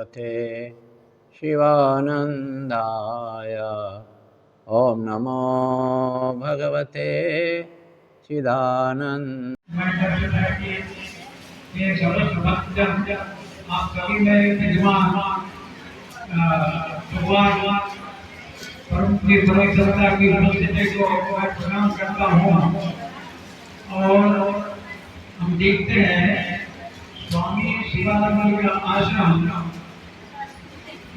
भगवते शिवानंदाय। ओम नमो भगवते चिदानंद। ये समस्त भक्तजन आप सभी में विद्यमान भगवान परम की सत्ता की उपस्थिति को मैं प्रणाम करता हूँ। और हम देखते हैं स्वामी शिवानंद जी का आश्रम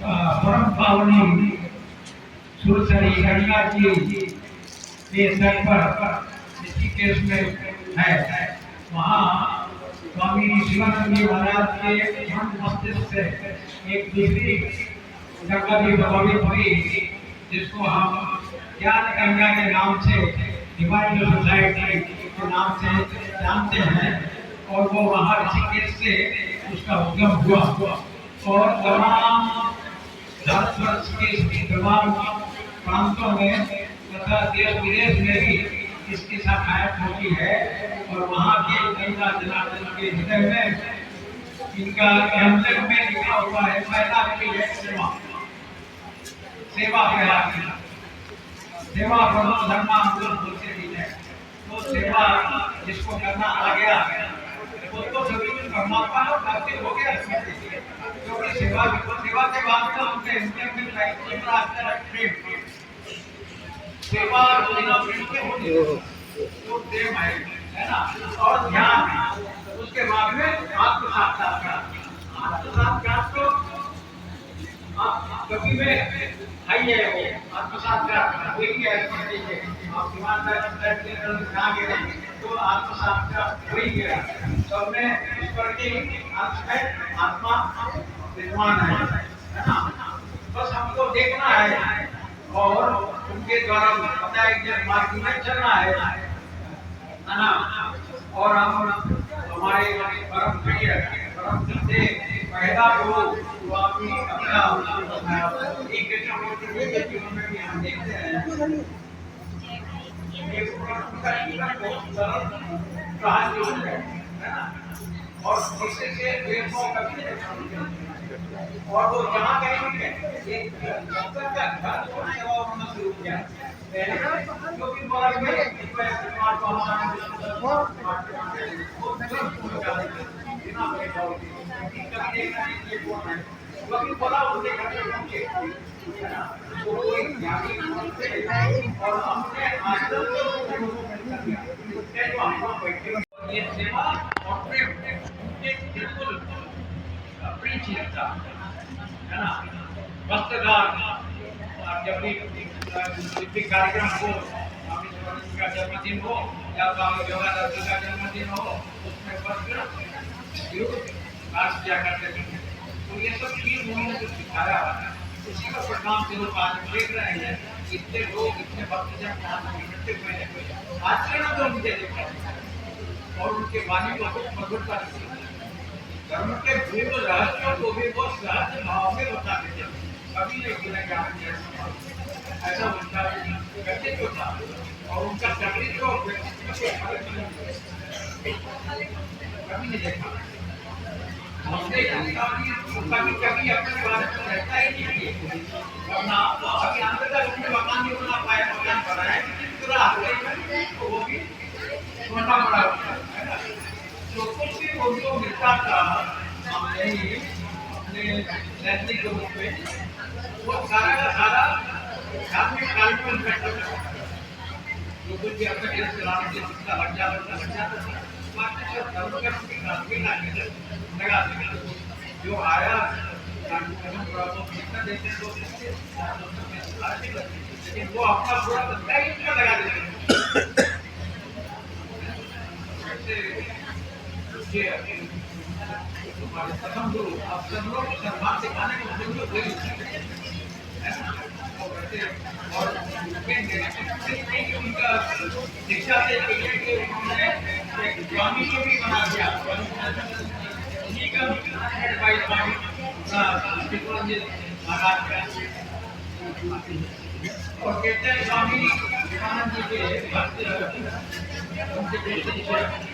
परम पावनी सुरसरी गंगा जी के तट पर ऋषिकेश में है। वहाँ स्वामी शिवानंद जी महाराज के मन मस्तिष्क से एक दूसरी गंगा भी प्रभावित हुई, जिसको हम ज्ञान गंगा के नाम से डिवाइन सोसाइटी के नाम से जानते हैं। और वो वहाँ ऋषिकेश से उसका उद्गम हुआ और तमाम भारतवर्ष के तमाम प्रांतों में तथा देश विदेश में भी इसकी शाखाएं होती है। और वहाँ के गंगा जनार्दन के हृदय में इनका एम्बलम में लिखा हुआ है पहला सेवा सेवा सेवा करो धर्मांतरण बोलते भी है। तो सेवा जिसको करना आ गया वो तो सभी परमात्मा को प्राप्ति हो गया, क्योंकि सेवा के बाद तो उनके एम्बलम में प्रेम सेवा बिना प्रेम के होती तो प्रेम है ना। और ध्यान उसके बाद में आत्म साक्षात्कार तो आप कभी में आइए वो आत्म साक्षात्कार वही है। आप ईमानदारी से तो आत्म साक्षात्कार वही है। तो मैं ईश्वर के अंश में आत्मा विद्वान है ना। बस हमको देखना है और उनके द्वारा बताए गए मार्ग में चलना है ना। और हम हमारे परम प्रिय परम सिद्धे पहला गुरु स्वामी अपना एक जीवन में भी हम देखते हैं और जिससे वेदों का भी और वो जहाँ कहीं एक का घर छोड़ने और उन्होंने शुरू किया जो भी बोला गया बोला उसके घर में पहुंचे और हमने ये सेवा और प्रेम बिल्कुल प्रीचिता है ना। वस्त्रदान जब भी कार्यक्रम हो, स्वामी शिवानंद का जन्मदिन हो या स्वामी योगानंद का जन्मदिन हो, उसमें वस्त्र जरूर कास्ट किया करते थे। तो ये सब चीज उन्होंने जो सिखाया उसी का परिणाम स्वरूप आज देख रहे हैं इतने लोग इतने भक्तजन इकट्ठे हुए हैं। आचरण तो उनके देखा और उनके वाणी को कुछ मधुरता धर्म के भूल रहस्यों को भी वो सहज भाव में बताते थे। कभी नहीं बोला ज्ञान ऐसा उनका व्यक्तित्व था और उनका चरित्र और व्यक्तित्व के कभी नहीं देखा। हमने कभी अपने बारे में रहता ही नहीं है। वरना अभी अंततः उसने मकान नहीं बना पाया, मकान बनाया पूरा तो वो भी छोटा बड़ा होता है ना। जो कुछ भी उनको मिलता था हमने अपने नैतिक रूप में वो सारा का सारा धार्मिक कार्यक्रम करता था। जो कुछ भी अपने देश चलाने के जितना लग जाता था बाकी सब धर्म के लगा देगा। जो आया कितना देते तो लेकिन वो अपना पूरा धंधा ही उसका लगा देते। हमारे प्रथम गुरु आप सब लोग सम्मान दिखाने की जरूरत नहीं और उनका शिक्षा से उन्होंने स्वामी को भी बना दिया। उन्हीं का स्वामी महाराज का और कहते हैं स्वामी विवेकानंद जी के भक्त उनके बेटे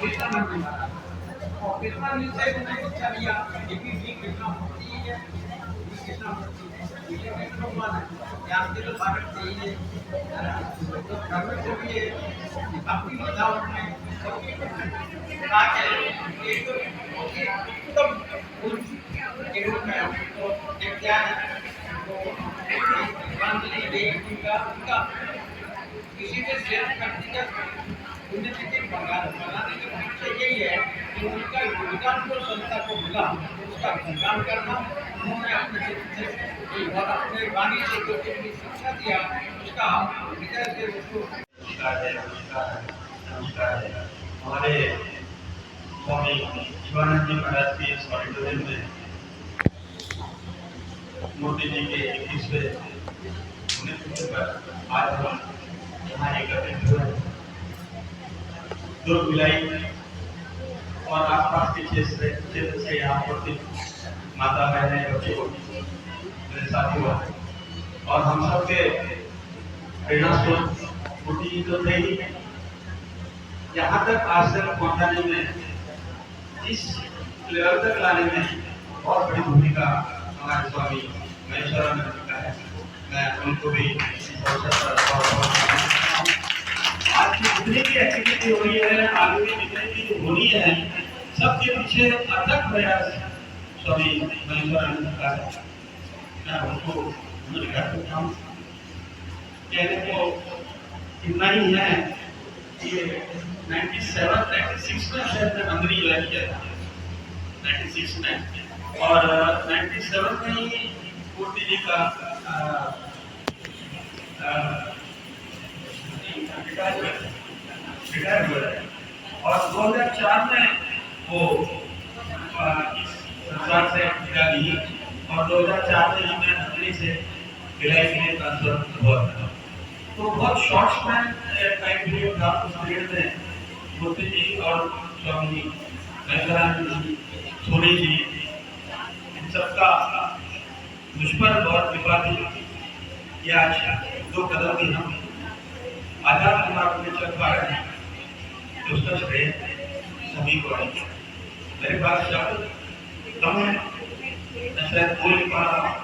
कृष्णानंद जी और कृष्णानंद से उन्होंने शिक्षा लिया। कितना होती है आपके तो भारत से ही है, भारत से भी है, अपनी बताओ में एक उत्तम एक क्या है उनका किसी के शेयर व्यक्तिगत उन्नति के बनाने का पीछे यही है कि उनका योगदान जो संस्था को मिला उसका कल्याण करना, उन्होंने अपने क्षेत्र से और अपने वाणी से जो शिक्षा दिया उसका हृदय से उसको नमस्कार है, नमस्कार है, नमस्कार है। हमारे स्वामी शिवानंद जी महाराज के इस ऑडिटोरियम में मोदी जी के 21वें पुण्यतिथि पर आज हम यहाँ एकत्रित हुए हैं। दुर्ग भिलाई और आसपास के क्षेत्र से यहाँ पर माता बहनें बच्चे मेरे साथी और हम सबके प्रेरणा स्रोत मोदी जी तो थे ही। यहाँ तक आश्रम पहुँचाने में, इस लेवल तक लाने में बहुत बड़ी भूमिका हमारे स्वामी महेश्वरानंद जी का है। मैं उनको भी इस अवसर पर बहुत आज की जितनी भी एक्टिविटी हो रही है, आगे भी जितनी भी होनी है, सबके पीछे अथक प्रयास स्वामी महेश्वरानंद जी का है। मैं उनको नमस्कार करता हूँ। कहने को इतना ही है कि 96 में शायद मैं मंदिर ज्वाइन किया था 96 में, और 97 में ही मूर्ति जी का रिटायर हुआ है और 2004 में वो इस संसार से विदा ली और 2004 में ही मैं दिल्ली से भिलाई के लिए ट्रांसफर हुआ था। तो बहुत शॉर्ट स्पैन टाइम पीरियड था। उस पीरियड में मूर्ति जी और स्वामी महेश्वरानंद जी, सोनी जी, इन सबका मुझ पर बहुत कृपा थी कि आज 2 कदम भी हम आजाद मार्ग में चल पा रहे हैं, तो उसका श्रेय सभी को है। मेरे पास शब्द कम है, मैं शायद बोल नहीं पा रहा हूँ।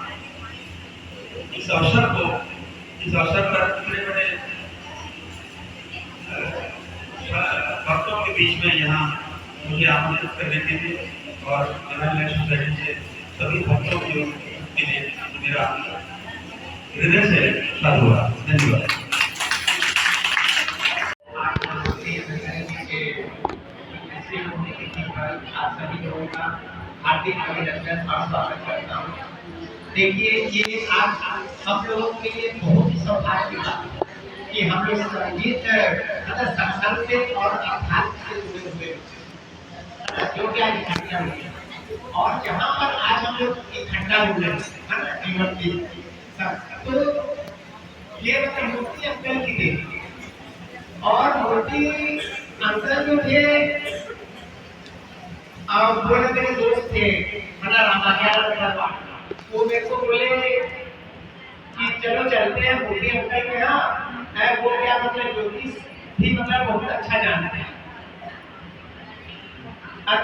इस अवसर पर बड़े बड़े भक्तों के बीच में यहाँ मुझे आमंत्रित करने के लिए और जनरल सोसाइटी से सभी भक्तों के लिए मेरा हृदय से साधुवाद। धन्यवाद। सभी लोगों का हार्दिक अभिनंदन और स्वागत करता हूँ। देखिए, ये आज हम लोगों के लिए बहुत ही सौभाग्य की बात है कि हम लोग संगीत सत्संग से और अध्यात्म से जुड़े हुए जो क्या इकट्ठा हुए और जहाँ पर आज हम लोग इकट्ठा हुए जीवन की तो ये मूर्ति अंकल की थी और मूर्ति अंकल जो थे वो मेरे दोस्त थे रामाख्याल, वो मेरे को बोले कि चलो चलते हैं मूर्ति अंकल के यहाँ। वो क्या मतलब ज्योतिष भी मतलब बहुत अच्छा जानते हैं।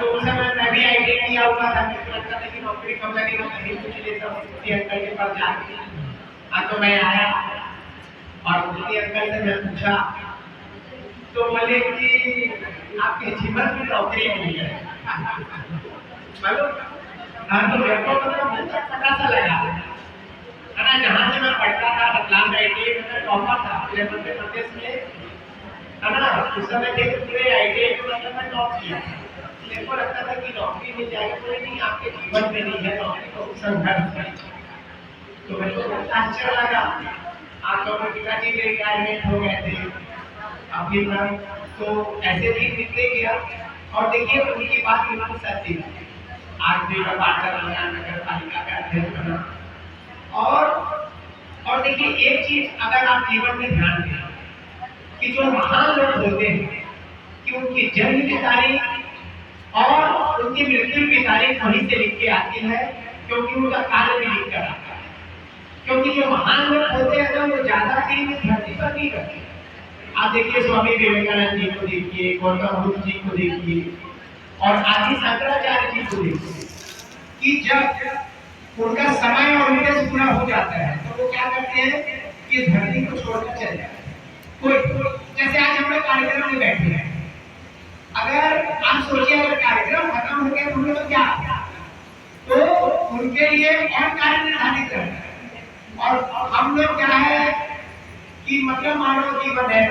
तो उस समय मैं भी आईटीआई किया हुआ था, मुझे लगता था कि नौकरी कम लगेगा, मैं भी कुछ लेता हूँ मूर्ति अंकल के पास जाके। तो मैं आया और मूर्ति अंकल से मैं पूछा तो बोले कि आपके जीवन में नौकरी मिल है। मतलब तो मेरे को मतलब पता सा लगा है ना, जहाँ से मैं पढ़ता था रतलाम आईटीआई में टॉपर था मध्य प्रदेश में, है ना। उस समय के पूरे आईटीआई में मतलब मैं टॉप किया। मेरे को लगता था कि नौकरी मिल जाएगी, कोई नहीं, आपके जीवन में नहीं है नौकरी, तो संघर्ष है। तो मेरे को बहुत आश्चर्य लगा। आप लोगों के पिताजी के रिटायरमेंट हो गए थे अभी तक, तो ऐसे भी निकले गया। और देखिए उनकी बात बिल्कुल सच्ची है। आज भी मैं बात कर रहा हूँ नगर पालिका का अध्यक्ष बना। और देखिए एक चीज अगर आप जीवन में ध्यान दें कि जो महान लोग होते हैं कि उनकी जन्म की तारीख और उनकी मृत्यु की तारीख वहीं से लिख के आती है, क्योंकि उनका कार्य भी लिख कर आता है। क्योंकि जो महान लोग होते हैं ना, वो ज्यादा दिन धरती पर नहीं करते। आप देखिए स्वामी विवेकानंद जी को देखिए, गौतम बुद्ध जी को देखिए और आदि शंकराचार्य जी को देखिए कि जब उनका समय और उद्देश्य पूरा हो जाता है तो वो क्या करते हैं कि धरती को छोड़कर चले जाते हैं। कोई जैसे आज हम लोग कार्यक्रम में बैठे हैं, अगर आप सोचिए अगर कार्यक्रम खत्म हो गया तो हम लोग क्या, तो उनके लिए और कार्य निर्धारित करना है। और हम लोग क्या है कि मतलब मानव जीवन है,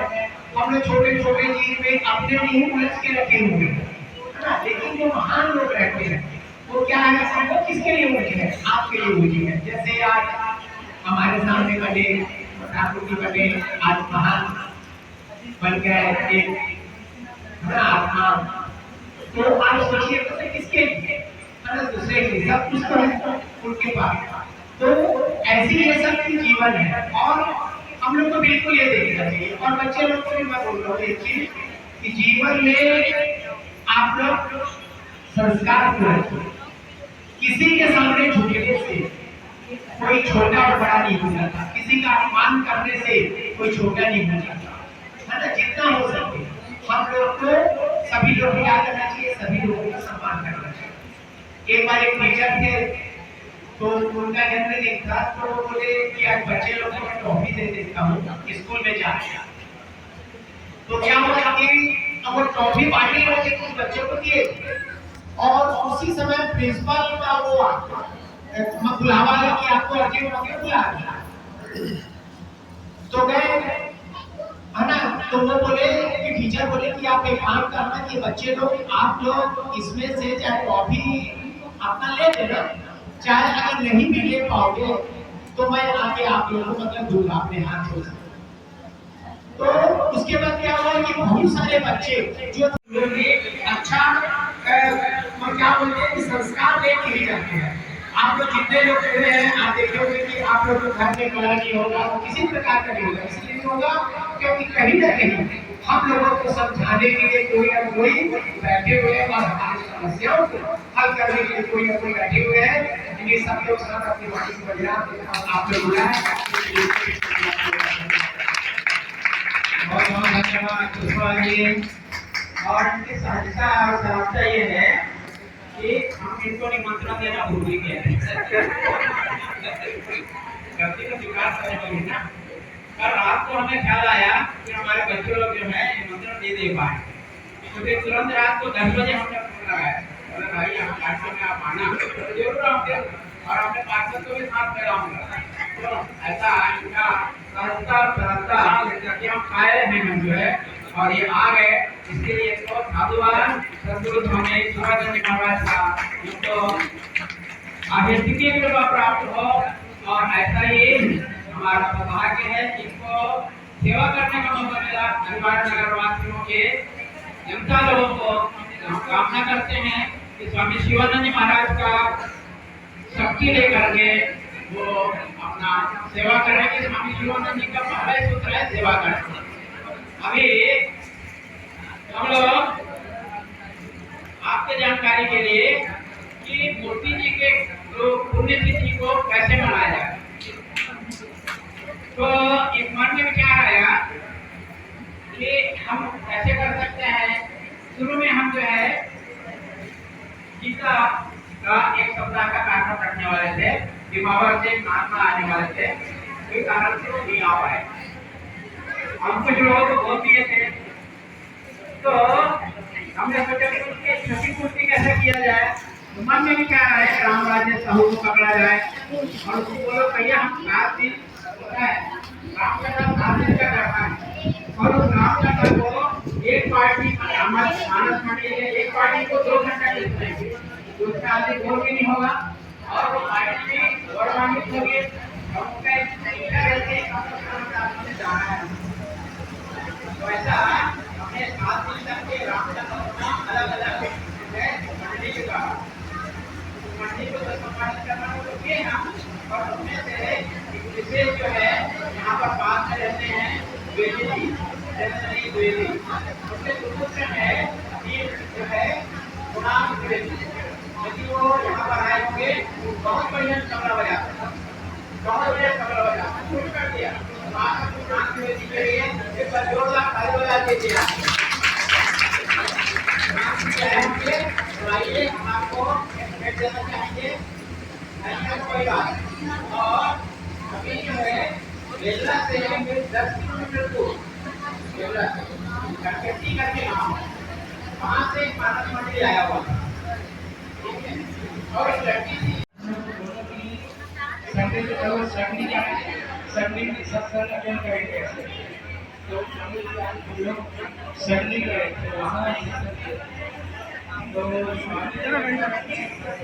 हम लोग छोटे छोटे चीज में अपने नहीं उलझ के रखे हुए हैं, है ना। लेकिन जो महान लोग रहते हैं वो क्या है, वो किसके लिए उलझे हैं, आपके लिए उलझे हैं। जैसे आज हमारे सामने बने ठाकुर जी बने, आज महान बन गए एक आत्मा, तो आप सोचिए तो किसके लिए, है ना, दूसरे के लिए, सब कुछ तो है उनके पास। तो ऐसी ये सब जीवन है और हम लोग को बिल्कुल ये देखना चाहिए। और बच्चे लोग को भी मैं बोल रहा हूँ एक चीज कि जीवन में आप लोग संस्कार को रखिए। किसी के सामने झुकने से कोई छोटा और बड़ा नहीं हो जाता, किसी का अपमान करने से कोई छोटा नहीं हो जाता, है ना। जितना हो सके हम लोग को सभी लोग को क्या करना चाहिए, सभी लोगों का सम्मान करना चाहिए। एक बार एक टीचर थे तो उनका जन्मदिन था, तो बोले कि आज बच्चे लोग को मैं टॉफी दे देता हूँ स्कूल में जाके। तो क्या हुआ कि वो टॉफी बांटी रहे कुछ बच्चों को दिए और उसी समय प्रिंसिपल का वो बुलावा आया कि आपको अर्जेंट होके बुला दिया। तो गए, है ना, तो वो बोले कि टीचर बोले कि आप एक काम करना कि बच्चे लोग आप लोग इसमें से चाहे टॉफी अपना ले लेना, चाहे अगर नहीं भी ले पाओगे तो मैं आके आप लोगों को मतलब दूंगा अपने हाथ से। तो उसके बाद क्या हुआ कि बहुत सारे बच्चे जो अच्छा और क्या बोलते हैं कि संस्कार लेके ही जाते हैं। आप लोग जितने लोग खड़े हैं आप देखोगे कि आप लोग घर में कला नहीं होगा, किसी प्रकार का नहीं होगा, इसलिए नहीं होगा क्योंकि कहीं ना कहीं हम लोगों को समझाने के लिए कोई ना कोई बैठे हुए हैं और हमारी समस्याओं को हल करने के लिए कोई ना कोई बैठे हुए हैं। इन्हीं सब लोग साथ अपनी वाणी को बजा आप लोग बुलाए। बहुत बहुत धन्यवाद कुशवाहा जी। और इनकी सहजता और सरलता ये है कि हम इनको निमंत्रण देना भूल गए गलती का स्वीकार करेंगे ना। कल रात को हमें ख्याल आया कि हमारे बच्चे लोग जो है निमंत्रण नहीं दे पाए, तो फिर तुरंत रात को 10 बजे हमने फोन लगाया, बोले भाई हम कार्यक्रम में आप आना, तो जरूर आऊंगे और अपने पार्षद को भी साथ में लाऊंगा। तो ऐसा इनका सहजता और सरलता कि हम आए हैं हम जो है और ये आ गए, इसके लिए बहुत साधुवाद। सदगुरु स्वामी शिवानंद महाराज का इनको आभिष्टि की कृपा प्राप्त हो और ऐसा ही हमारा सौभाग्य है कि इनको सेवा करने का मौका मिला। हरिवार नगर वासियों के जनता लोगों को हम कामना करते हैं कि स्वामी शिवानंद महाराज का शक्ति लेकर के वो अपना सेवा करेंगे। स्वामी शिवानंद जी का पहला सूत्र है सेवा करना। अभी हम लोग आपके जानकारी के लिए कि मूर्ति जी के पुण्यतिथि को कैसे मनाया जाए, तो एक मन में विचार आया कि हम कैसे कर सकते हैं। शुरू में हम जो है गीता का एक सप्ताह का कार्यक्रम रखने वाले थे, दिमावर से महात्मा आने वाले थे, कोई कारण से वो नहीं आ पाए। हम कुछ लोगों को बोल दिए थे, तो हमने सोचा कि उसकी छठी पूर्ति कैसे किया जाए। तो मन में भी क्या है राम राज्य साहू को पकड़ा जाए और उसको बोलो भैया हम 7 दिन होता है राम कथा 7 दिन का करना है और उस राम कथा को एक पार्टी मानस मंडली है, एक पार्टी को 2 घंटा देखेंगे, तो उसका अधिक बोल भी नहीं होगा और वो पार्टी भी गौरवान्वित होगी और उनका इच्छा रहती है जाना है। तो ऐसा हमने 7 दिन तक के राम कथा अलग अलग मंडली का मंडली को सम्मानित करना तो किए हम, और उसमें से एक विशेष जो है यहाँ पर पास में रहते हैं द्विवेदी द्विवेदी, उसके सुपुत्र है जो है गुणाम द्विवेदी। यदि वो यहाँ पर आए होंगे बहुत बढ़िया तबला बजाते हैं, बहुत बढ़िया तबला बजाते हैं, शुरू कर दिया। आप गुणाम द्विवेदी के लिए एक बार जोरदार ताली बजा दीजिए। आइए हम आपको देना चाहेंगे। कोई बात नहीं। और अभी जो है बेलरा से 10 किलोमीटर दूर बेलरा से कटकटी करके गाँव है, वहाँ से एक मानस मंडली आया हुआ था, ठीक है। और एक लड़की थी, संडे को जब संडे क्या है, संडे की सत्संग अटेंड करेंगे ऐसे, तो हम लोग संडे गए थे वहाँ, तो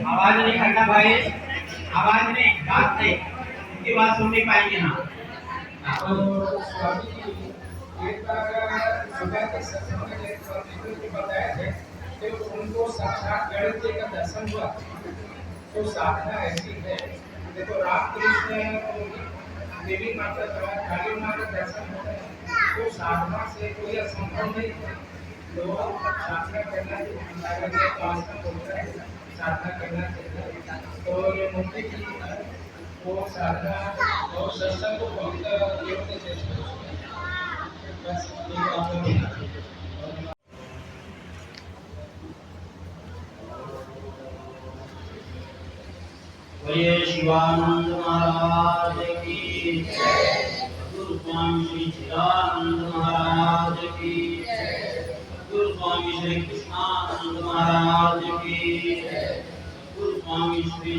आवाज नहीं करना भाई, आवाज नहीं, बात नहीं, उनकी बात सुन नहीं पाएंगे ना। तो स्वामी जी एक बार सुबह के सत्संग में स्वामी जी बताए थे कि उनको साक्षात गणेश जी का दर्शन हुआ। तो साधना ऐसी है, देखो रामकृष्ण देवी माता काली माँ का दर्शन होता है, तो साधना से कोई असंभव नहीं है। तो साधना करना चाहिए, साधना करना चाहिए। तो ये मूर्ति की वो साधना और सत्संग को बहुत योग्य देते हैं। बस ये बात है। बोलिए शिवानंद महाराज की जय, गुरु स्वामी श्री चिदानंद महाराज की जय, गुरु स्वामी श्री कृष्णानंद महाराज की जय, गुरु स्वामी श्री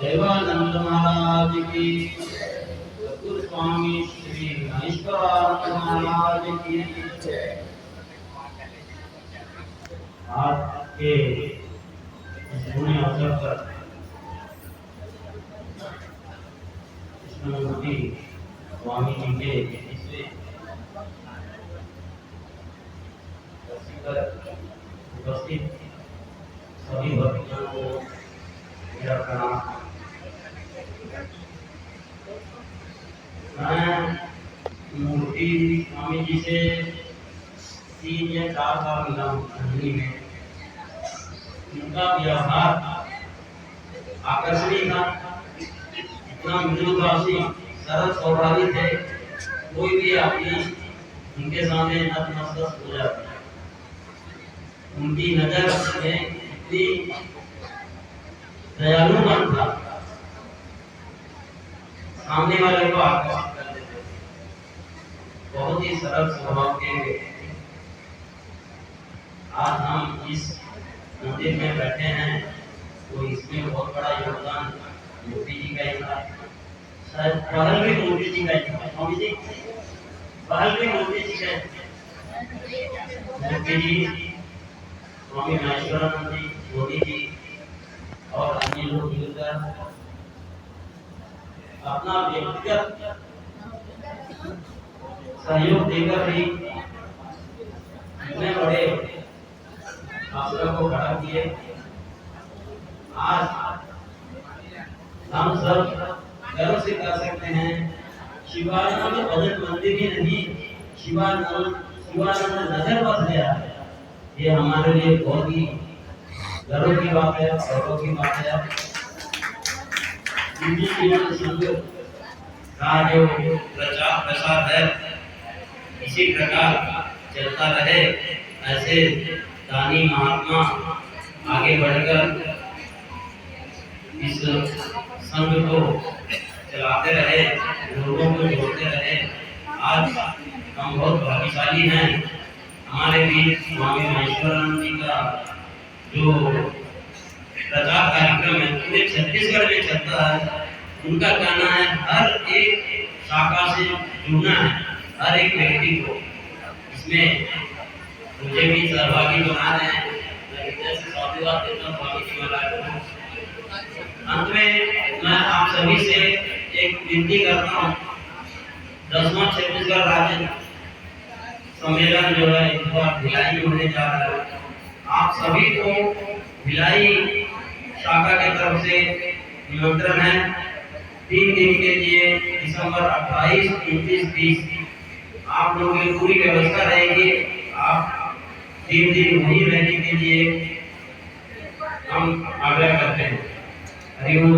देवानंद महाराज की जय, गुरु स्वामी श्री महेश्वरानंद महाराज की जय। आज के इस पुण्य अवसर पर कृष्णमूर्ति स्वामी जी के उपस्थित सभी भक्तों को मेरा प्रणाम। मैं मूर्ति स्वामी जी से 3 या 4 बार मिला हूँ कहानी में। उनका व्यवहार आकर्षणीय था, इतना मृदुभाषी सरल स्वभावी थे, कोई भी आदमी उनके सामने नतमस्तक हो जाता है। उनकी नजर में इतनी दयालुपन था, सामने वाले को आकर्षित कर देते, बहुत ही सरल स्वभाव के व्यक्ति। आज हम इस मंदिर में बैठे हैं तो इसमें बहुत बड़ा योगदान मूर्ति जी का ही था। शायद पहल भी मूर्ति जी का ही था, स्वामी जी पहल भी मूर्ति जी का मूर्ति जी, स्वामी महेश्वरानंद जी, मोदी जी और अन्य लोग मिलकर अपना व्यक्तिगत सहयोग देकर भी इतने बड़े आश्रम को खड़ा किए। आज हम सब गर्व से कर सकते हैं, शिवानंद भजन मंदिर ही नहीं, शिवानंद नगर बस गया है। ये हमारे लिए बहुत ही गर्व की बात है, गौरव की बात है। जीवन संघ का जो प्रचार प्रसार है इसी प्रकार चलता रहे, ऐसे दानी महात्मा आगे बढ़कर इस संघ को चलाते रहे, लोगों को जोड़ते रहे। आज हम बहुत भाग्यशाली हैं, हमारे बीच स्वामी महेश्वरानंद जी का जो प्रचार कार्यक्रम है पूरे छत्तीसगढ़ में चलता है। उनका कहना है हर एक शाखा से जुड़ना है, हर एक व्यक्ति को। इसमें मुझे भी सहभागी बना रहे हैं, जैसे साधुवाद देता स्वामी जी महाराज। अंत में मैं आप सभी से एक विनती करता हूँ, 10वां छत्तीसगढ़ राज्य सम्मेलन जो है इस बार भिलाई में होने जा रहा है। आप सभी को भिलाई शाखा की तरफ से निमंत्रण है 3 दिन के लिए, दिसंबर 28, 29, 30। आप लोगों की पूरी व्यवस्था रहेगी। आप 3 दिन वहीं रहने के लिए हम आग्रह करते हैं। हरि ओम।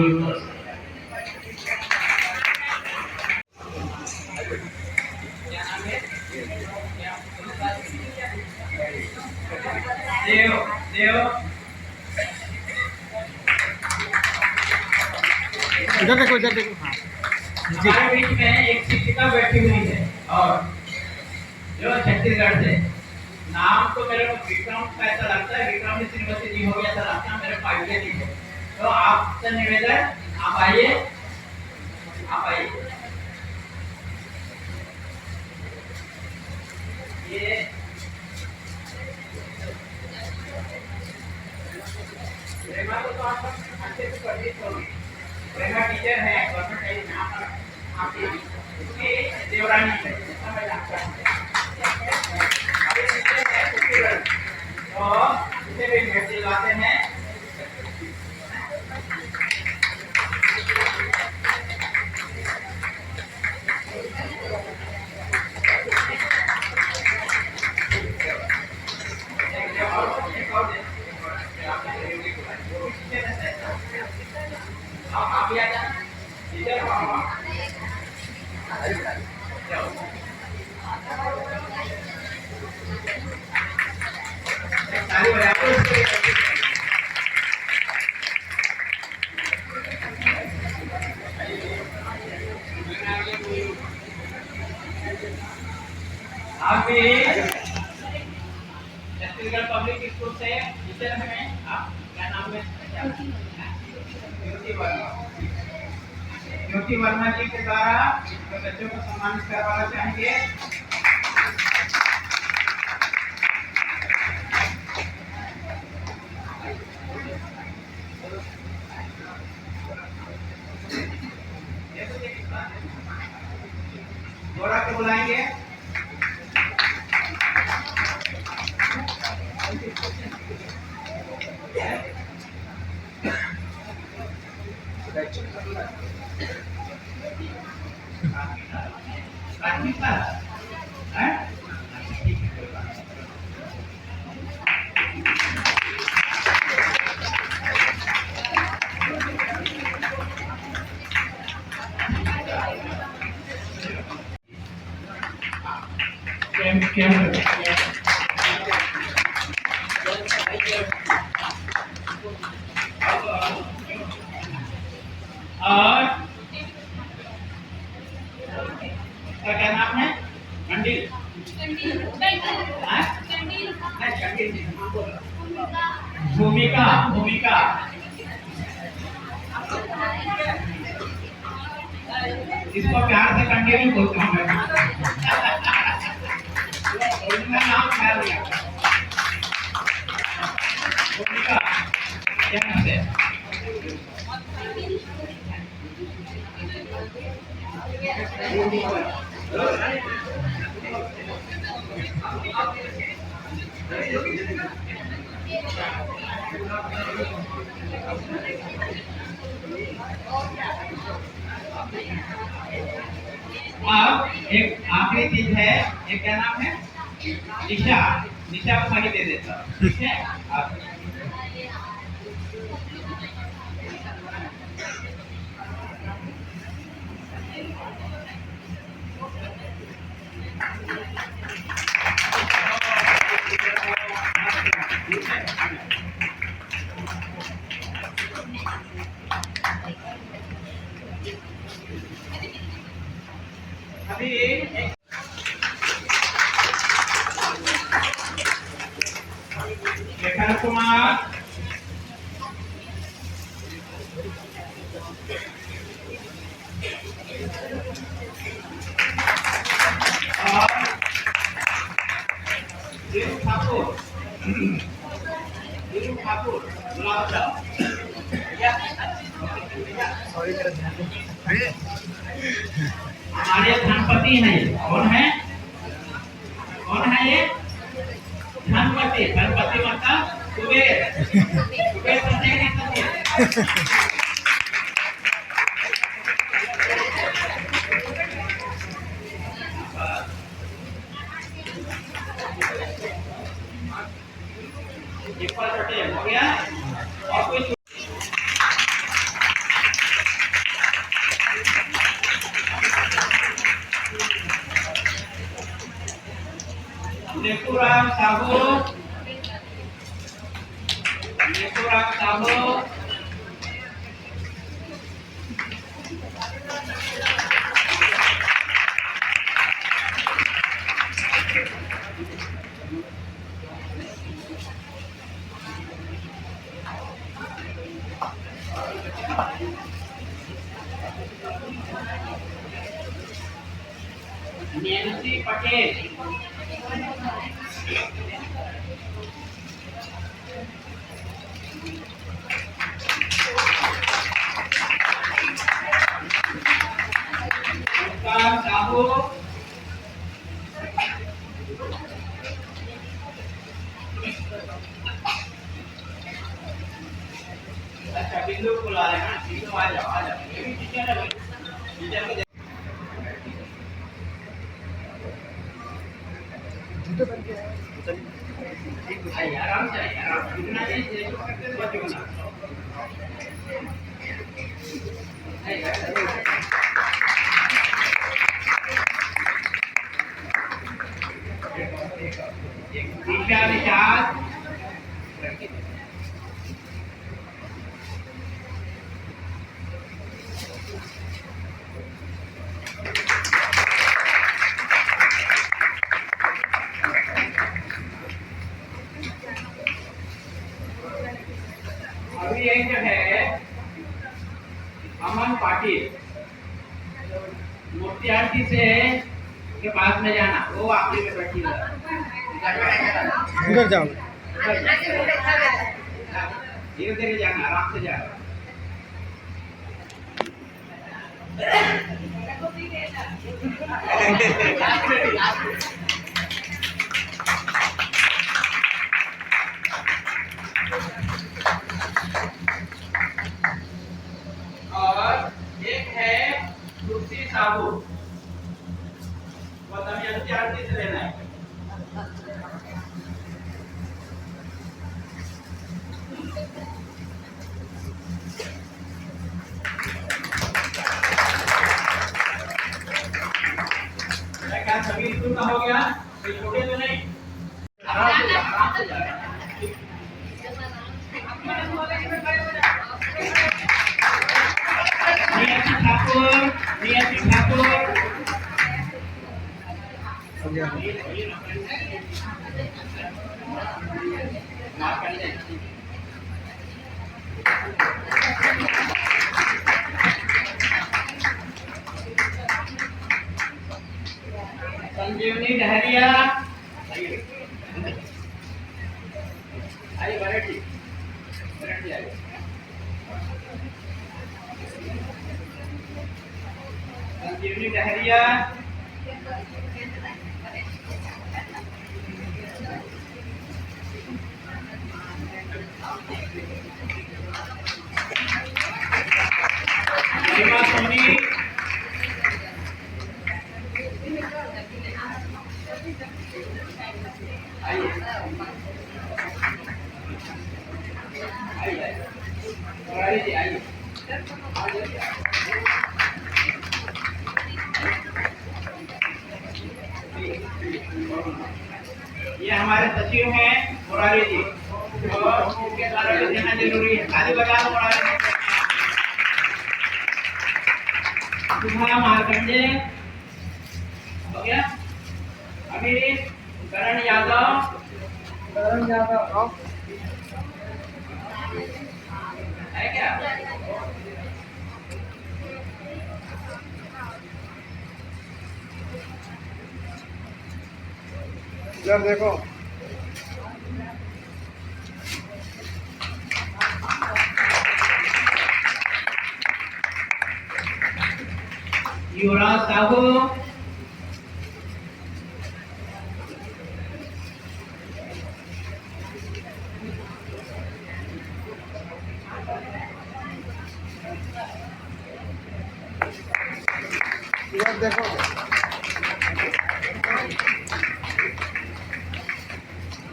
देव इधर देखो हाँ जी। हमारे बीच में एक शिक्षिका बैठी हुई है और जो छत्तीसगढ़ से, नाम तो मेरे को विक्रम का ऐसा लगता है, विक्रम श्रीमती जी हो गया ऐसा लगता है, मेरे को आइडिया नहीं है। तो आपसे निवेदन, आप आइए, आप आइए। ये प्रेमा को तो आप अच्छे से परिचित होंगे। प्रेमा टीचर है गवर्नमेंट है यहाँ पर, आपकी उसकी देवरानी है, समझ आपका अभी टीचर है छत्तीसगढ़, तो उसे भी भेज दिलवाते हैं। आप भी आ जाना टीचर ताली बजाओ इसके लिए। आप भी छत्तीसगढ़ पब्लिक स्कूल से टीचर हैं, आप क्या नाम है? ज्योति वर्मा। ज्योति वर्मा जी के द्वारा बच्चों को सम्मानित करवाना चाहेंगे। थोड़ा के बुलाएंगे। और क्या नाम है? मंडिल। भूमिका। भूमिका इसको प्यार से कंटिन्यू बोलता हूँ मैं। ओरिजिनल नाम ख्याल नहीं आता। भूमिका क्या नाम है? अब एक आखिरी चीज है, एक क्या नाम है? निशा। निशा को आगे दे देता हूं, ठीक है? आप अभी शेखर कुमार, और वीरू ठाकुर। वीरू ठाकुर बुलाओ जाओ। हमारे धनपति हैं, कौन है? कौन है ये? धनपति। धनपति मतलब कुबेर। कुबेर बनने के लिए हो गया। और कोई नेतुराम साहू, नेतुराम साहू, नैन्सी पटेल। साहू। अच्छा बिंदु को ला लेना, बिंदु आ जाओ आ जाओ, ये भी टीचर है भाई, टीचर को आराम से इतना नहीं करते दिशा निषाद। अभी एक जो है अमन पाटिल, मुख्तियारी से के पास में जाना, वो आखिरी में बैठी है। इधर जाओ, धीरे धीरे जाना, आराम से जाना। और एक है तुलसी साहू, वो तमिल से लेना है। क्या सभी स्कूल का हो गया? कोई छोटे तो नहीं? आराम से जाना। नियति ठाकुर, नियति ठाकुर। संजीवनी डहरिया। आइए वैरायटी आइए। संजीवनी डहरिया। महिमा सोनी। आइए आइए आइए। ये हमारे सचिव हैं मुरारी जी, और उनके द्वारा भी देना जरूरी है। ताली बजा दो मुरारी जी। सुधा मार्कंडे हो गया। अभी करण यादव। है क्या? इधर देखो, युवराज साहू। इधर देखो,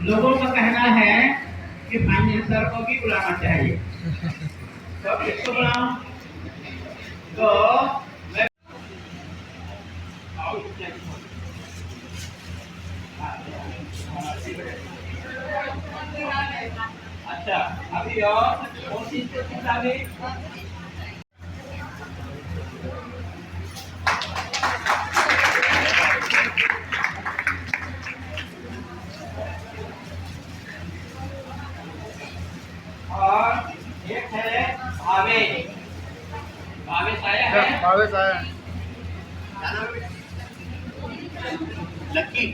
लोगों का कहना है कि फाइनेंसर को भी बुलाना चाहिए, तो किसको बुलाऊं? तो मैं अच्छा अभी और कौन सी किताबें? भावेश आया लक्की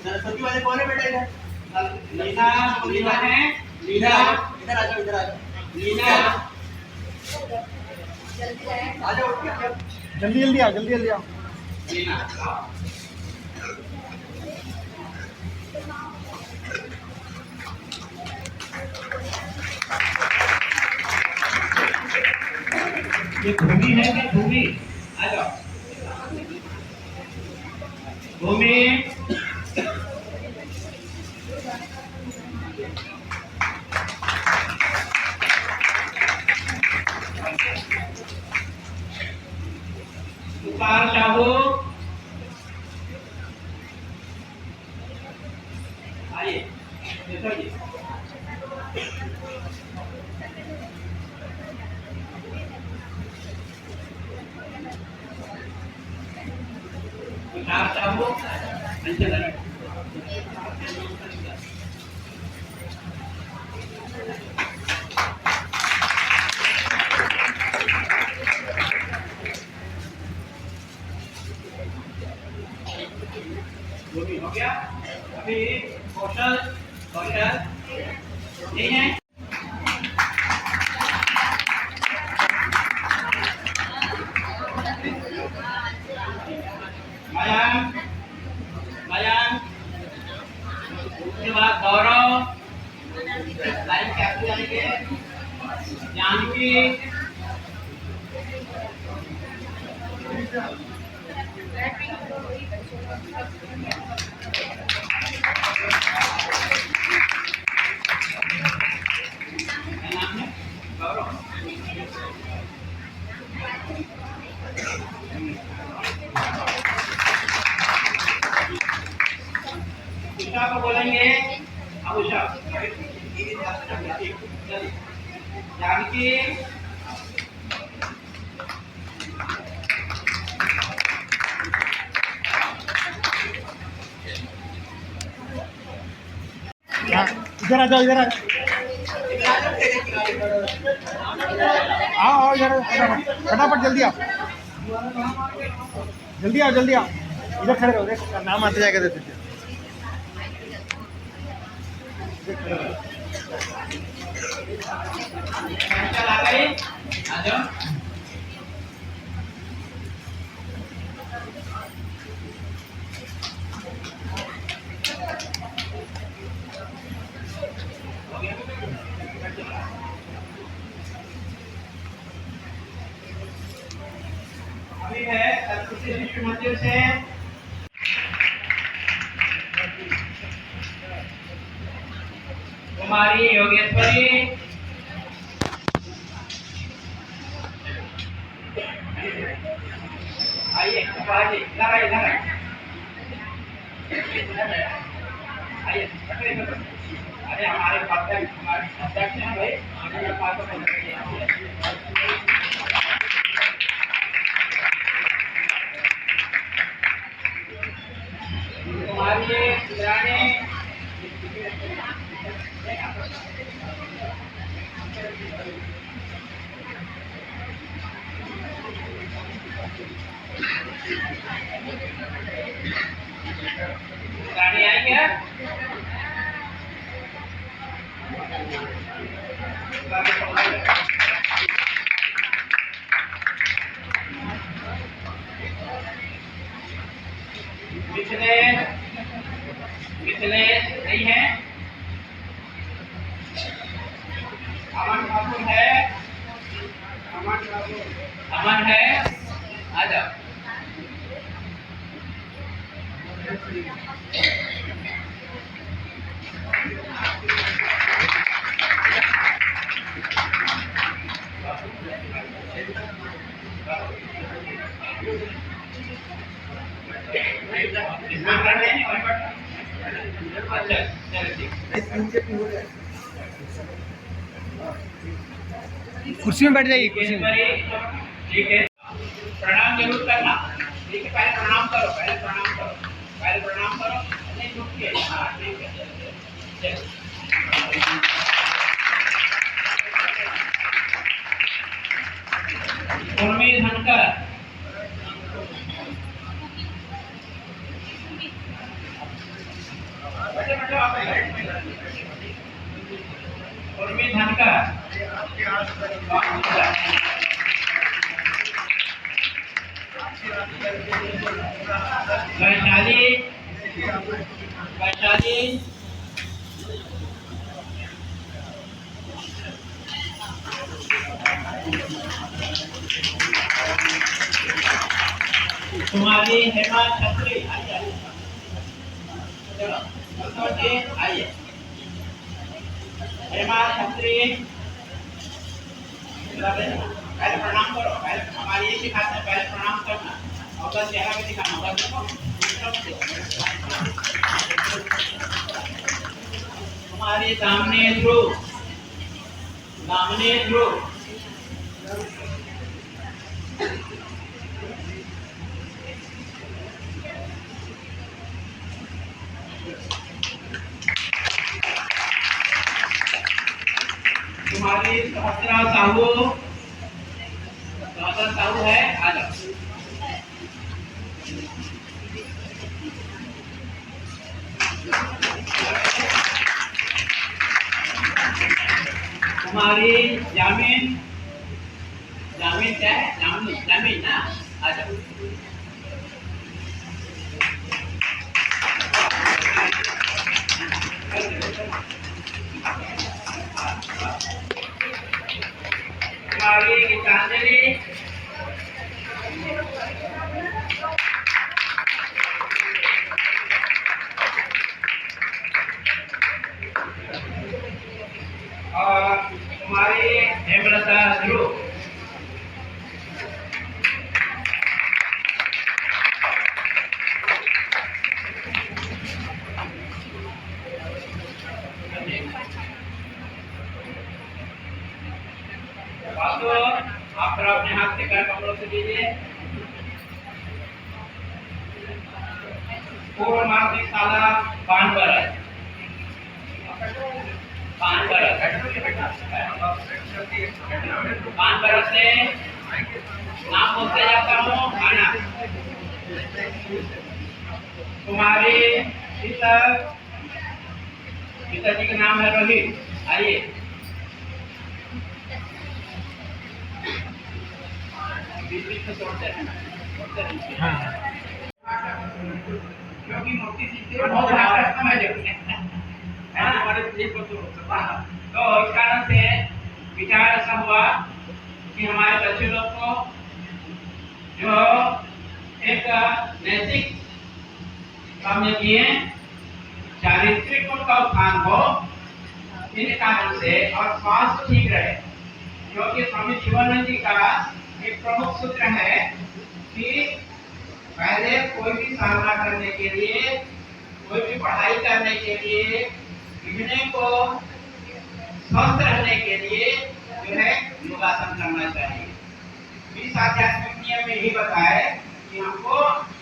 सरस्वती वाले कौन है बेटा इधर? लीना लीना है लीना इधर आ जाओ इधर आ जाओ लीना आ जाओ जल्दी जल्दी आओ जल्दी जल्दी आओ लीना ये भूमि है कि भूमि आ जाओ भूमि तुषार साहू आइए देखो जी तुषार साहू अंचल भूमि हो गया अभी कौशल कौशल नहीं है मयंक मयंक उसके बाद गौरव लाइन कैसे जाएंगे जानकी क्या नाम है गौरव उषा को बोलेंगे अब उषा जानकी हाँ, इधर आ जाओ इधर आ जाओ आओ आओ इधर फटाफट फटाफट जल्दी आओ जल्दी आओ जल्दी आओ इधर खड़े रहो देख नाम आते जाएगा देते थे चल आ गए आ जाओ अभी है सरस्वती शिशु मंदिर से कुमारी योगेश्वरी आइए इधर आइए इधर आइए आइए अरे हमारे अध्यक्ष हैं भाई हमारे पास कुमारी रानी रानी आई क्या मिथिलेश नहीं है अमन ठाकुर है अमन है आ जाओ इसमें कर रहे हैं वहीं पर। अच्छा चलो ठीक, कुर्सी में बैठ जाइए, कुर्सी में। ठीक है, प्रणाम जरूर करना। ठीक है, पहले प्रणाम करो, पहले प्रणाम करो, पहले प्रणाम करो। नहीं रुकिए, हाँ ठीक है, चलो। उर्मी धनकर, उर्मी धनकर, वैशाली, वैशाली, तुम्हारी हेमा छत्री, चलो संतोष जी आइए। हेमा छत्री, पहले प्रणाम करो, पहले हमारे ये सिखाते हैं, पहले प्रणाम करना और बस चेहरा पे दिखाना होगा। तुम्हारे सामने ध्रुव, सामने ध्रुव, तुम्हारी सहस्रा साहू, सहस्रा साहू है, आ जाओ। तुम्हारी जामीन, जामीन क्या है, जामीन, जामीन ना, आ जाओ। तुम्हारी गीतांजलि, और तुम्हारी हेमलता ध्रुव, आप अपने हाथ से कर कपड़ों से दीजिए। पूर्व माध्यमिक शाला पानबरस, पानबरस, पानबरस से नाम बोलते जाता हूँ आना। तुम्हारे पिता, पिताजी का नाम है रोहित, आइए। बीच में तोड़ते रहना, तोड़ते रहना। क्योंकि मूर्ति सीखते हो बहुत ज़्यादा समय लगता है ना, हमारे प्लेट को तो इस कारण से विचार ऐसा हुआ कि हमारे बच्चे लोग को जो एक नैतिक समझ किए, चारित्रिक उनका उत्थान हो, इन कारण से और स्वास्थ्य ठीक रहे। क्योंकि स्वामी शिवानंद जी का एक प्रमुख सूत्र है कि पहले कोई भी साधना करने के लिए, कोई भी पढ़ाई करने के लिए, लिखने को स्वस्थ रहने के लिए जो है योगासन करना चाहिए। इस आध्यात्मिक नियम में यही बताया कि हमको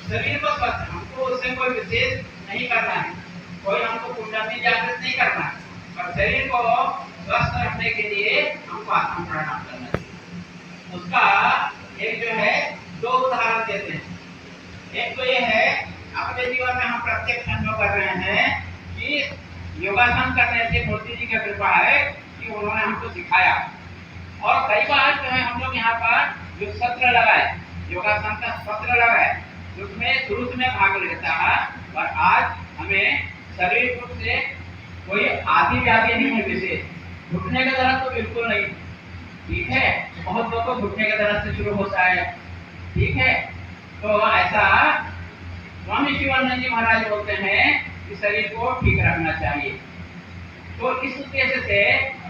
शरीर को स्वस्थ, हमको उससे कोई विशेष नहीं करना है, कोई हमको कुंडली जागृत नहीं करना है, पर शरीर को स्वस्थ रखने के लिए हमको आसन प्राणायाम करना चाहिए। उसका एक जो है दो उदाहरण देते हैं। एक तो ये है, अपने जीवन में हम प्रत्यक्ष अनुभव कर रहे हैं कि योगासन करने से मूर्ति जी की कृपा है कि उन्होंने हमको सिखाया। और कई बार जो है हम लोग यहाँ पर जो सत्र लगाए, योगासन का सत्र लगाए, उसमें शुरू में भाग लेता है, और आज हमें शरीर रूप से कोई आदि व्याधि नहीं है विशेष। घुटने का दर्द तो बिल्कुल नहीं, ठीक है, बहुत लोगों को घुटने का दर्द से शुरू होता है, ठीक है। तो ऐसा स्वामी शिवानंद जी महाराज बोलते हैं कि शरीर को ठीक रखना चाहिए। तो इस उद्देश्य से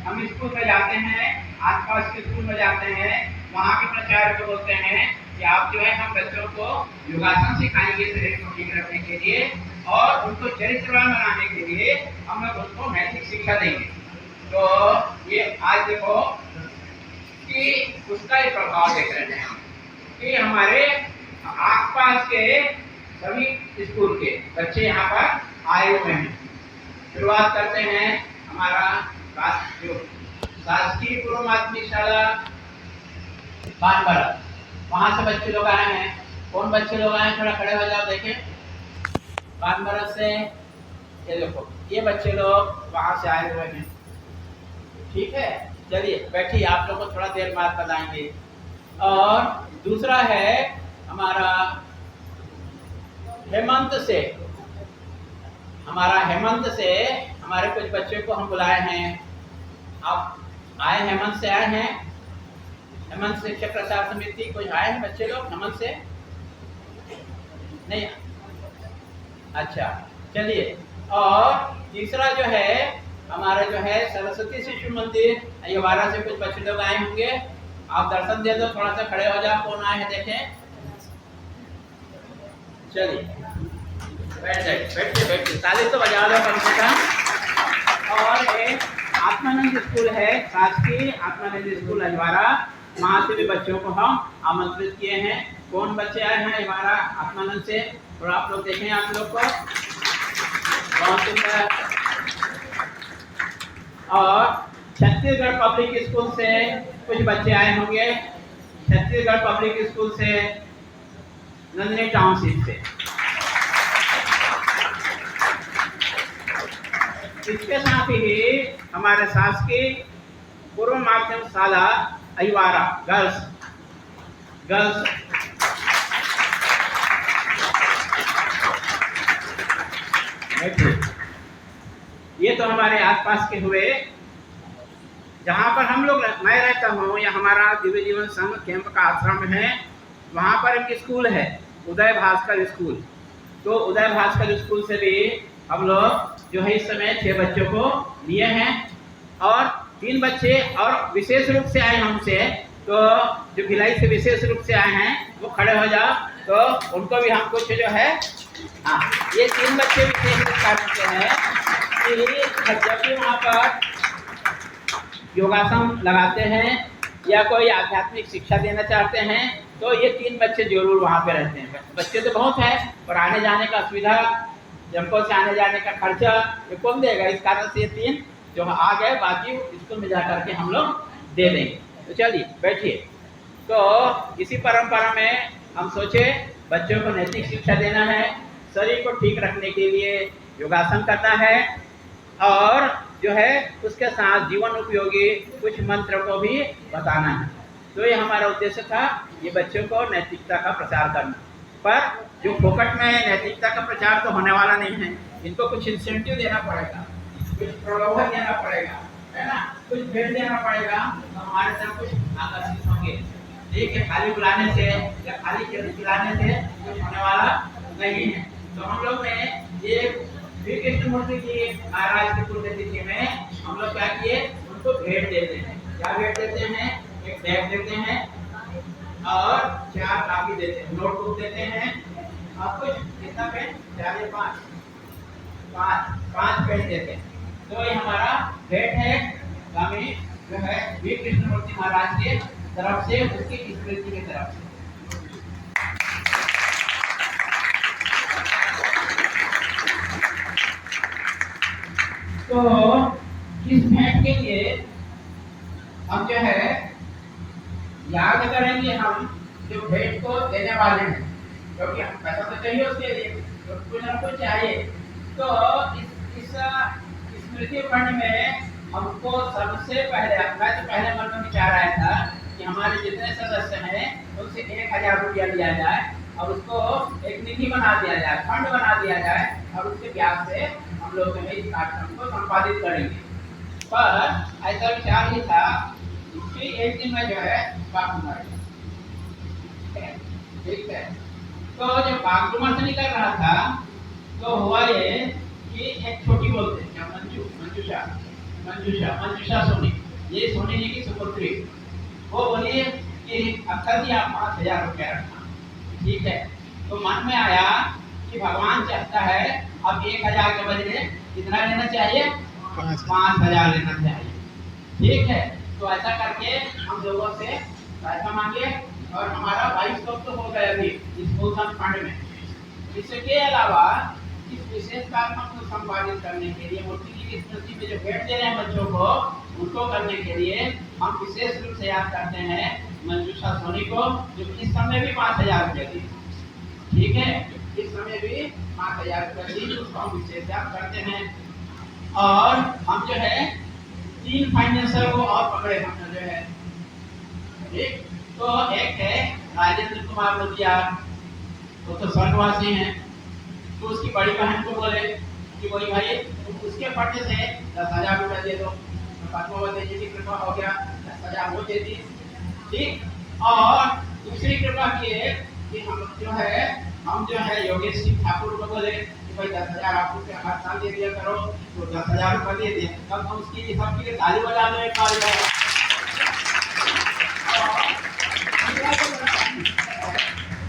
हम स्कूल में जाते हैं, आसपास के स्कूल में जाते हैं, वहाँ के प्राचार्य को बोलते हैं कि आप जो है हम बच्चों को योगासन सिखाएंगे शरीर को ठीक रखने के लिए और उनको चरित्रवान बनाने के लिए हम लोग उनको नैतिक शिक्षा देंगे। तो ये आज देखो कि उसका एक प्रभाव देख रहे हैं कि हमारे आसपास के सभी स्कूल के बच्चे यहाँ पर आए हुए हैं। शुरुआत करते हैं हमारा जो शासकीय पूर्व माध्यमिक शाला कानबरा, वहाँ से बच्चे लोग आए हैं। कौन बच्चे लोग आए हैं, थोड़ा खड़े हो जाओ देखें। कानबरा से ये देखो, ये बच्चे लोग वहाँ से आए हुए हैं। ठीक है, चलिए बैठिए, आप लोग को थोड़ा देर बाद बताएंगे। और दूसरा है हमारा हेमंत से, हमारे कुछ बच्चों को हम बुलाए हैं। आप आए, हेमंत से आए हैं, हेमंत शिक्षक प्रचार समिति कुछ आए हैं बच्चे लोग हेमंत से नहीं? अच्छा, चलिए। और तीसरा जो है हमारा जो है सरस्वती शिशु मंदिर अहिवारा से कुछ बच्चे लोग आए होंगे। आप दर्शन दे दो, थोड़ा सा खड़े हो जाओ, कौन आए हैं देखें। चलिए बैठ जाइए, बैठिए, ताली तो बजा दो कम से कम। और एक आत्मानंद स्कूल है, शासकीय आत्मानंद स्कूल अहिवारा, वहाँ से भी बच्चों को हम आमंत्रित किए हैं। कौन बच्चे आए हैं अहिवारा आत्मानंद से, और आप लोग देखें, आप लोग को बहुत सुंदर। और छत्तीसगढ़ पब्लिक स्कूल से कुछ बच्चे आए होंगे, छत्तीसगढ़ पब्लिक स्कूल से नंदिनी टाउनशिप से। इसके साथ ही हमारे शासकीय पूर्व माध्यमिक शाला अहिवारा गर्ल्स ये तो हमारे आसपास के हुए। जहाँ पर हम लोग, मैं रहता हूँ, या हमारा दिव्य जीवन संघ कैंप का आश्रम है, वहाँ पर एक स्कूल है उदय भास्कर स्कूल। तो उदय भास्कर स्कूल से भी हम लोग जो है इस समय 6 बच्चों को लिए हैं। और 3 बच्चे और विशेष रूप से आए हमसे, तो जो भिलाई से विशेष रूप से आए हैं वो खड़े हो जाओ, तो उनको भी हम कुछ जो है, हाँ, ये 3 बच्चे विशेष रूप से हैं कि जब भी वहाँ पर योगासन लगाते हैं या कोई आध्यात्मिक शिक्षा देना चाहते हैं, तो ये 3 बच्चे जरूर वहाँ पे रहते हैं। बच्चे तो बहुत है, और आने जाने का सुविधा, जमको से आने जाने का खर्चा ये कौन देगा, इस कारण से ये 3 जो आ गए, बाकी स्कूल में जा करके हम लोग दे देंगे। तो चलिए बैठिए। तो इसी परंपरा में हम सोचे बच्चों को नैतिक शिक्षा देना है, शरीर को ठीक रखने के लिए योगासन करना है, और जो है उसके साथ जीवन उपयोगी कुछ मंत्र को भी बताना है। तो ये हमारा उद्देश्य था, ये बच्चों को नैतिकता का प्रचार करना। पर जो फोकट में नैतिकता का प्रचार तो होने वाला नहीं है, इनको कुछ इंसेंटिव देना पड़ेगा, कुछ प्रलोभन देना पड़ेगा, है ना, कुछ भेंट देना पड़ेगा, तो हमारे तरफ कुछ आकर्षित होंगे। देखिए, खाली बुलाने से या खाली खिलाने से कुछ होने वाला नहीं है। तो हम लोग ने ये श्री कृष्णमूर्ति जी महाराज की पुण्यतिथि में हम लोग क्या किए, उनको भेंट देते हैं। क्या भेंट देते हैं? एक बैग देते हैं और 4 कापी देते हैं, नोटबुक देते हैं, और कुछ कितना पेन, 4 या 5 पेन देते हैं। तो ये हमारा भेंट है स्वामी जो है श्री कृष्णमूर्ति महाराज के तरफ से, उसकी स्मृति की तरफ से। तो इस भेंट के लिए हम जो है याद करेंगे, हम जो भेंट को देने वाले हैं, क्योंकि हम पैसा तो चाहिए उसके लिए, तो कुछ ना कुछ चाहिए। तो इस स्मृति फंड में हमको सबसे पहले, मैं तो पहले मन में विचार आया था कि हमारे जितने सदस्य हैं उनसे 1000 रुपया लिया जाए और उसको एक निधि बना दिया जाए, फंड बना दिया जाए, और उसके ब्याज से हम लोग जो है इस कार्यक्रम को संपादित करेंगे। पर ऐसा विचार ही था कि एक दिन में जो है बागडुमर, ठीक है। तो जब बागडुमर से निकल रहा था तो हुआ ये कि एक छोटी बोलते हैं, मंजूषा सोनी, ये सोनी जी की सुपुत्री, वो बोली कि अक्सर ही आप 5,000 रुपया रखना, ठीक है। तो मन में आया कि भगवान चाहता है अब 1,000 के बदले कितना लेना चाहिए, 5,000 लेना चाहिए, ठीक है। तो ऐसा करके हम लोगों से पैसा मांगे और हमारा 2200 तो हो गया अभी इस भूषण फंड में। इसके अलावा इस विशेष कार्यक्रम को संपादित करने के लिए मूर्ति जी की स्मृति में जो भेंट दे रहे हैं बच्चों को, उनको करने के लिए हम विशेष रूप से याद करते हैं मंजूषा सोनी को, जो इस समय भी 5,000 रुपये दी, ठीक है। इस समय भी 5,000 रुपये दी, उसको हम विशेष याद करते हैं। और हम जो है 3 फाइनेंसर को और पकड़े हमने जो है, ठीक। तो एक है राजेंद्र कुमार लोहिया, वो तो स्वर्गवासी हैं। तो उसकी बड़ी बहन को बोले कि वही भाई उसके फंड से 10,000 रुपये दे दो, पद्मावती जी की कृपा हो गया, 10,000 वो दे दी, ठीक। और दूसरी कृपा किए कि हम जो है योगेश सिंह ठाकुर को बोले कि भाई 10,000 आप रुपये हर साल दे दिया करो, तो 10,000 रुपये दे दिए। तब हम उसकी सबके लिए ताली बजा दो एक बार।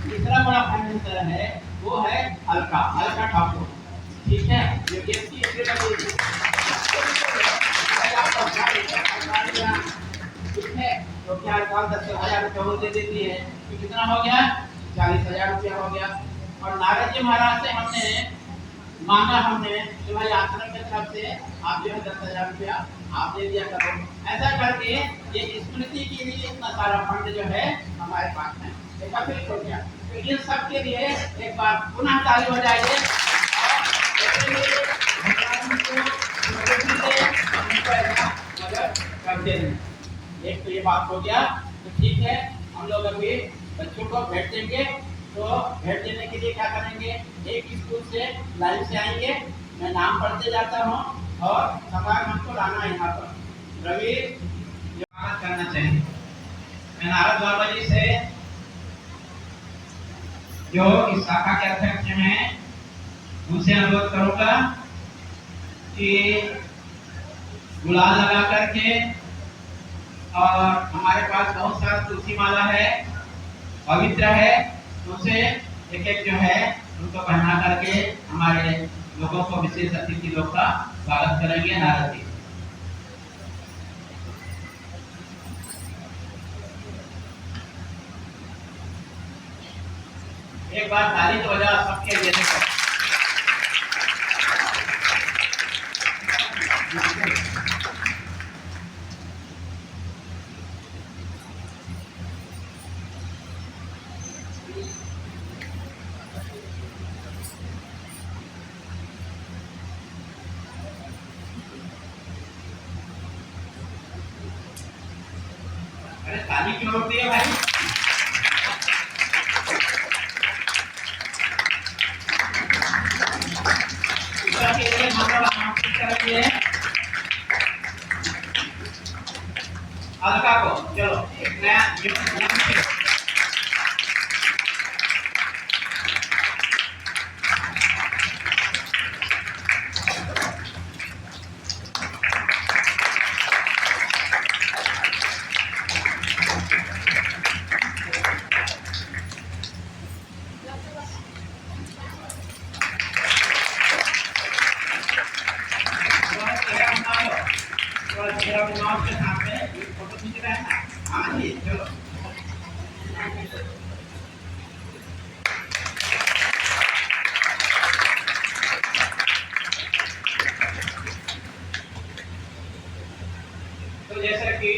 तीसरा बड़ा फाइनेंसर है, वो है अलका ठाकुर, ठीक है। जो कि इसकी ठीक है, तो क्या 10,000 रुपये वो दे देती है, तो कितना हो गया, 40,000 रुपया हो गया। और नारद जी महाराज से हमने मांगा कि भाई आश्रम की तरफ से आप जो है 10,000 रुपया आप दे दिया करो। ऐसा करके ये स्मृति के लिए इतना सारा फंड जो है हमारे पास में एकत्रित हो गया। तो इन सब के लिए एक बार पुनः ताली बजाइए करते हैं। एक तो ये बात हो गया, तो ठीक है। हम लोग अभी बच्चों को भेंट देंगे, तो भेंट देने के लिए क्या करेंगे, एक स्कूल से लाइन से आएंगे, मैं नाम पढ़ते जाता हूँ और सवाल हमको लाना है यहाँ पर। रवि बात करना चाहिए। मैं नारद बाबा जी से जो इस शाखा के अध्यक्ष हैं उनसे अनुरोध करूंगा कि गुलाल लगा करके, और हमारे पास बहुत सारा तुलसी माला है, पवित्र है, उनसे एक एक जो है उनको पहना करके हमारे लोगों को, विशेष अतिथि लोग का स्वागत करेंगे। नारद जी एक बार ताली तो बजा सबके लिए। अरे ताली क्यों रोकती है भाई? अलका को चलो एक नया के सामने फोटो खींच रहे हैं। हाँ जी चलो। तो जैसा कि